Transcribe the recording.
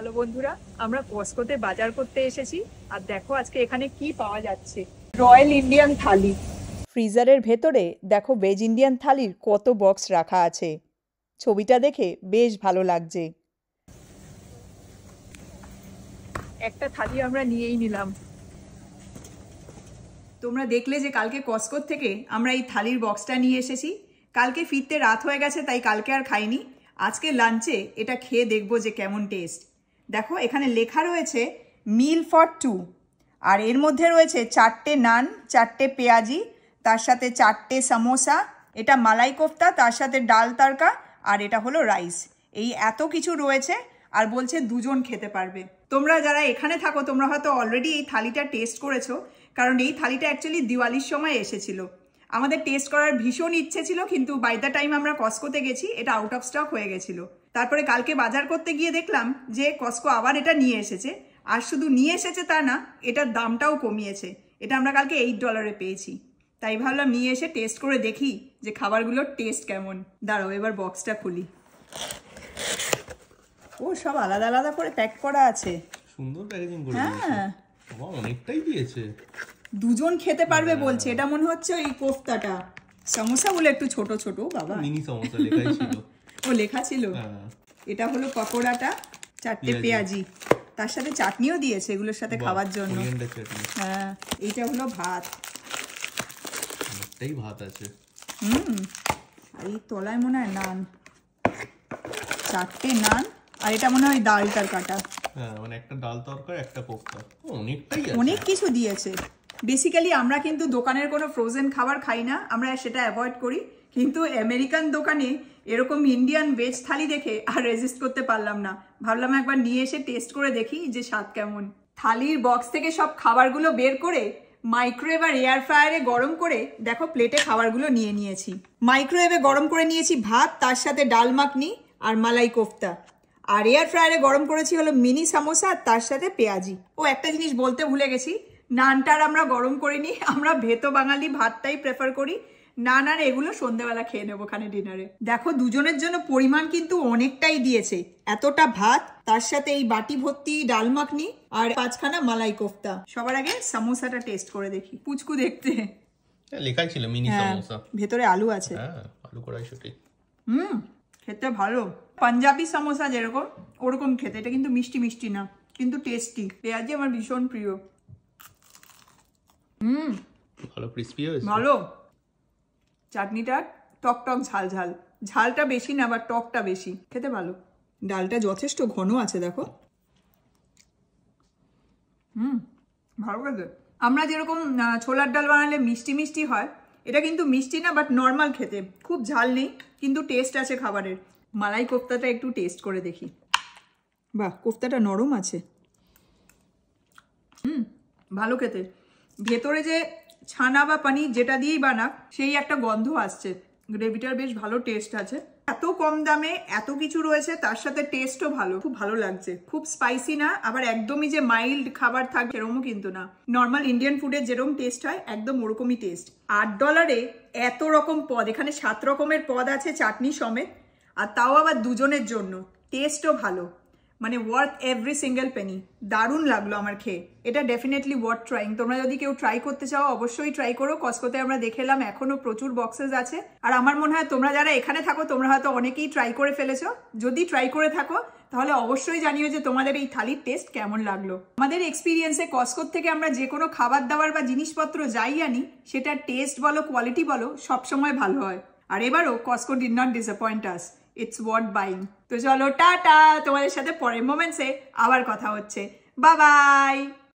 Hello বন্ধুরা, আমরা কস্কোতে বাজার করতে এসেছি। আর দেখো আজকে এখানে কি পাওয়া যাচ্ছে। রয়্যাল ইন্ডিয়ান থালি। ফ্রিজারের ভেতরে দেখো ভেজ ইন্ডিয়ান থালির কত বক্স রাখা আছে। ছবিটা দেখে বেশ ভালো লাগছে। একটা থালি আমরা নিয়েই নিলাম। তোমরা দেখলে যে কালকে কস্কোর থেকে আমরা এই থালির বক্সটা নিয়ে এসেছি। কালকে ফিরতে রাত হয়ে গেছে, তাই কালকে আর খাইনি। আজকে লাঞ্চে এটা খেয়ে দেখবো যে কেমন টেস্ট। দেখো এখানে লেখা রয়েছে মিল ফর 2, আর এর মধ্যে রয়েছে 4টে নান, 4টে পেঁয়াজি, তার সাথে 4টে সমোসা, এটা মালাই কোফতা, তার সাথে ডাল তড়কা, আর এটা হলো রাইস। এই এত কিছু রয়েছে, আর বলছে দুজন খেতে পারবে। তোমরা যারা এখানে থাকো তোমরা হয়তো অলরেডি এই থালিটা টেস্ট করেছো, কারণ এই থালিটা অ্যাকচুয়ালি দিওয়ালির সময় এসেছিল। আমাদের টেস্ট করার ভীষণ ইচ্ছে ছিল, কিন্তু বাই দ্য টাইম আমরা কস্কোতে গেছি এটা আউট অফ স্টক হয়ে গেছিল। তারপরে কালকে বাজার করতে গিয়ে দেখলাম যে কস্কো আবার এটা নিয়ে এসেছে। আর শুধু নিয়ে এসেছে তা না, এটার দামটাও কমিয়েছে। এটা আমরা কালকে $8 পেয়েছি। তাই ভাবলাম নিয়ে এসে টেস্ট করে দেখি যে খাবারগুলোর টেস্ট কেমন। দাঁড়াও এবার বক্সটা খুলি। ও সব আলাদা আলাদা করে প্যাক করা আছে, সুন্দর প্যাকেজিং করে হ্যাঁ দিয়েছে। বাবা অনেকটাই দিয়েছে। দুজন খেতে পারবে বলছে। এটা মনে হচ্ছে ওই কোফতাটা, সমোসাগুলো একটু ছোট ছোট। বাবা মিনি সমোসা লেখাই ছিল। ও লেখা ছিল। এটা হলো পকোড়াটা, 4টে পেঁয়াজি, তার সাথে চাটনিও দিয়েছে এগুলোর সাথে খাওয়ার জন্য। হ্যাঁ, এইটা হলো ভাত। অনেকটাই ভাত আছে। আর এই তলায় মনে হয় নান, 4টে নান, আর এটা মনে হয় ডাল তড়কাটা। হ্যাঁ, মানে একটা ডাল তরকারি, একটা কোফতা। অনেকটাই আছে, অনেক কিছু দিয়েছে। বেসিক্যালি আমরা কিন্তু দোকানের কোনো ফ্রোজেন খাবার খাই না, আমরা সেটা অ্যাভয়েড করি। কিন্তু আমেরিকান দোকানে এরকম ইন্ডিয়ান ভেজ থালি দেখে আর রেজিস্ট করতে পারলাম না। ভাবলাম একবার নিয়ে এসে টেস্ট করে দেখি যে স্বাদ কেমন। থালির বক্স থেকে সব খাবারগুলো বের করে মাইক্রোওয়েভ আর এয়ার ফ্রায়ারে গরম করে দেখো প্লেটে খাবারগুলো নিয়ে নিয়েছি। মাইক্রোওয়েভে গরম করে নিয়েছি ভাত, তার সাথে ডাল মাখনি আর মালাই কোফতা। আর এয়ার ফ্রায়ারে গরম করেছি হলো মিনি সামোসা, আর তার সাথে পেঁয়াজি। ও একটা জিনিস বলতে ভুলে গেছি, নানটার আমরা গরম করিনি, আমরা ভেতো বাঙালি ভাতটাই প্রেফার করি। নান আর এগুলো সন্ধ্যাবেলা খেয়ে নেবো ওখানে ডিনারে। দেখো দুজনের জন্য পরিমাণ কিন্তু অনেকটাই দিয়েছে। এতটা ভাত, তার সাথে এই বাটি ভর্তি ডাল মাখনি, আর 5খানা মালাই কোফতা। সবার আগে সামোসাটা টেস্ট করে দেখি। পুচকু দেখতে, লেখাই ছিল মিনি সমোসা। ভেতরে আলু আছে। হ্যাঁ, আলু কড়াইশুঁটি। খেতে ভালো। পাঞ্জাবি সামোসা যেরকম ওরকম খেতে। এটা কিন্তু মিষ্টি মিষ্টি না, কিন্তু টেস্টি। পেঁয়াজি আমার ভীষণ প্রিয়। ভালো ক্রিস্পি হয়েছে। ভালো। চাটনিটা টক টক ঝাল ঝাল, ঝালটা বেশি না, আবার টকটা বেশি। খেতে ভালো। ডালটা যথেষ্ট ঘন আছে দেখো। ভালো খেতে। আমরা যেরকম ছোলার ডাল বানালে মিষ্টি মিষ্টি হয়, এটা কিন্তু মিষ্টি না, বাট নর্মাল খেতে। খুব ঝাল নেই, কিন্তু টেস্ট আছে খাবারের। মালাই কোফতাটা একটু টেস্ট করে দেখি। বাহ, কোফতাটা নরম আছে। ভালো খেতে। ভেতরে যে ছানা বা পনির যেটা দিয়েই বানাক, সেই একটা গন্ধ আসছে। গ্রেভিটার বেশ ভালো টেস্ট আছে। এত কম দামে এত কিছু রয়েছে, তার সাথে টেস্টও ভালো। খুব ভালো লাগছে। খুব স্পাইসি না, আবার একদমই যে মাইল্ড খাবার থাকবে এরকমও কিন্তু না। নর্মাল ইন্ডিয়ান ফুডের যেরকম টেস্ট হয় একদম ওরকমই টেস্ট। $8 এত রকম পদ, এখানে 7 রকমের পদ আছে চাটনি সমেত, আর তাও আবার দুজনের জন্য। টেস্টও ভালো, মানে ওয়ার্থ এভরি সিঙ্গেল পেনি। দারুণ লাগলো আমার খেয়ে। এটা ডেফিনেটলি ওয়ার্থ ট্রাইং। তোমরা যদি কেউ ট্রাই করতে চাও অবশ্যই ট্রাই করো। কস্কোতে আমরা দেখলাম এখনো প্রচুর বক্সেস আছে। আর আমার মনে হয় তোমরা যারা এখানে থাকো তোমরা হয়তো অনেকেই ট্রাই করে ফেলেছো। যদি ট্রাই করে থাকো তাহলে অবশ্যই জানিও যে তোমাদের এই থালির টেস্ট কেমন লাগলো। আমাদের এক্সপিরিয়েন্সে কস্কোর থেকে আমরা যে কোনো খাবার দাবার বা জিনিসপত্র যাই আনি, সেটার টেস্ট বলো কোয়ালিটি বলো সবসময় ভালো হয়। আর এবারও Costco did not disappoint us. It's worth buying. তো চলো টাটা, তোমাদের সাথে পরের মোমেন্টসে আবার কথা হচ্ছে। Bye bye.